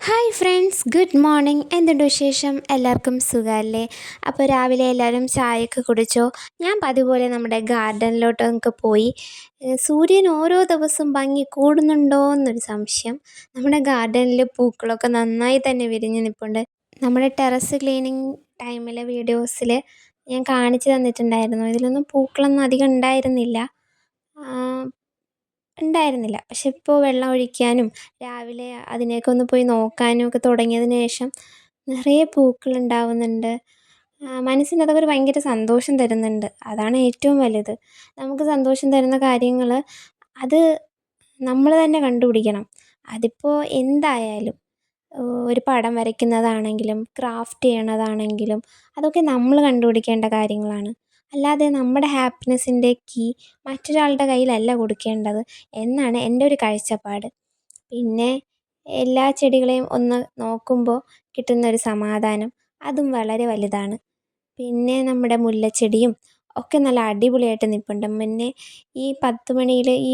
Hi friends, good morning. എന്തുണ്ട് വിശേഷം? എല്ലാവർക്കും സുഖമല്ലേ? അപ്പോൾ രാവിലെ എല്ലാവരും ചായയൊക്കെ കുടിച്ചോ? ഞാൻ പതിപോലെ നമ്മുടെ ഗാർഡനിലോട്ടൊക്കെ പോയി. സൂര്യൻ ഓരോ ദിവസം ഭംഗി കൂടുന്നുണ്ടോ എന്നൊരു സംശയം. നമ്മുടെ ഗാർഡനിൽ പൂക്കളൊക്കെ നന്നായി തന്നെ വിരിഞ്ഞ് നിൽപ്പുണ്ട്. നമ്മുടെ ടെറസ് ക്ലീനിങ് ടൈമിലെ വീഡിയോസിൽ ഞാൻ കാണിച്ചു തന്നിട്ടുണ്ടായിരുന്നു. ഇതിലൊന്നും പൂക്കളൊന്നും അധികം ഉണ്ടായിരുന്നില്ല. പക്ഷെ ഇപ്പോൾ വെള്ളം ഒഴിക്കാനും രാവിലെ അതിനെയൊക്കെ ഒന്ന് പോയി നോക്കാനും ഒക്കെ തുടങ്ങിയതിന് ശേഷം നിറയെ പൂക്കളുണ്ടാവുന്നുണ്ട്. മനസ്സിനതൊക്കെ ഒരു ഭയങ്കര സന്തോഷം തരുന്നുണ്ട്. അതാണ് ഏറ്റവും വലുത്. നമുക്ക് സന്തോഷം തരുന്ന കാര്യങ്ങൾ അത് നമ്മൾ തന്നെ കണ്ടുപിടിക്കണം. അതിപ്പോൾ എന്തായാലും ഒരു പടം വരയ്ക്കുന്നതാണെങ്കിലും ക്രാഫ്റ്റ് ചെയ്യണതാണെങ്കിലും അതൊക്കെ നമ്മൾ കണ്ടുപിടിക്കേണ്ട കാര്യങ്ങളാണ്. അല്ലാതെ നമ്മുടെ ഹാപ്പിനെസ്സിൻ്റെ കീ മറ്റൊരാളുടെ കയ്യിലല്ല കൊടുക്കേണ്ടത് എന്നാണ് എൻ്റെ ഒരു കാഴ്ചപ്പാട്. പിന്നെ എല്ലാ ചെടികളെയും ഒന്ന് നോക്കുമ്പോൾ കിട്ടുന്നൊരു സമാധാനം അതും വളരെ വലുതാണ്. പിന്നെ നമ്മുടെ മുല്ലച്ചെടിയും ഒക്കെ നല്ല അടിപൊളിയായിട്ട് നിൽപ്പുണ്ട്. പിന്നെ ഈ 10 മണിയിൽ ഈ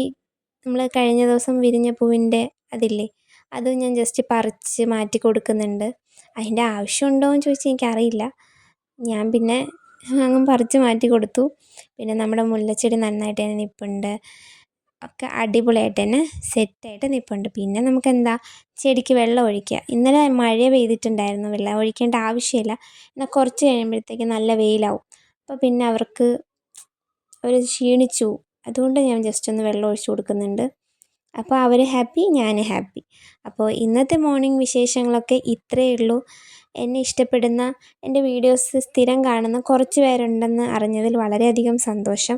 നമ്മൾ കഴിഞ്ഞ ദിവസം വിരിഞ്ഞ പൂവിൻ്റെ അതില്ലേ, അത് ഞാൻ ജസ്റ്റ് പറിച്ച് മാറ്റി കൊടുക്കുന്നുണ്ട്. അതിൻ്റെ ആവശ്യമുണ്ടോ എന്ന് ചോദിച്ചാൽ എനിക്കറിയില്ല. ഞാൻ പിന്നെ അങ്ങ് പറിച്ച് മാറ്റി കൊടുത്തു. പിന്നെ നമ്മുടെ മുല്ലച്ചെടി നന്നായിട്ട് തന്നെ നിൽപ്പുണ്ട്. ഒക്കെ അടിപൊളിയായിട്ട് തന്നെ സെറ്റായിട്ട് നിൽപ്പുണ്ട്. പിന്നെ നമുക്കെന്താ, ചെടിക്ക് വെള്ളം ഒഴിക്കുക. ഇന്നലെ മഴ പെയ്തിട്ടുണ്ടായിരുന്നു, വെള്ളം ഒഴിക്കേണ്ട ആവശ്യമില്ല. എന്നാൽ കുറച്ച് കഴിയുമ്പോഴത്തേക്ക് നല്ല വെയിലാവും. അപ്പോൾ പിന്നെ അവർക്ക് ഒരു ക്ഷീണിച്ചു പോവും. അതുകൊണ്ട് ഞാൻ ജസ്റ്റ് ഒന്ന് വെള്ളം ഒഴിച്ച് കൊടുക്കുന്നുണ്ട്. അപ്പോൾ അവർ ഹാപ്പി, ഞാൻ ഹാപ്പി. അപ്പോൾ ഇന്നത്തെ മോർണിംഗ് വിശേഷങ്ങളൊക്കെ ഇത്രയേ ഉള്ളൂ. എന്നെ ഇഷ്ടപ്പെടുന്ന, എൻ്റെ വീഡിയോസ് സ്ഥിരം കാണുന്ന കുറച്ച് പേരുണ്ടെന്ന് അറിഞ്ഞതിൽ വളരെയധികം സന്തോഷം.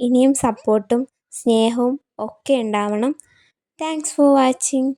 ഇനിയും സപ്പോർട്ടും സ്നേഹവും ഒക്കെ ഉണ്ടാവണം. Thanks for watching.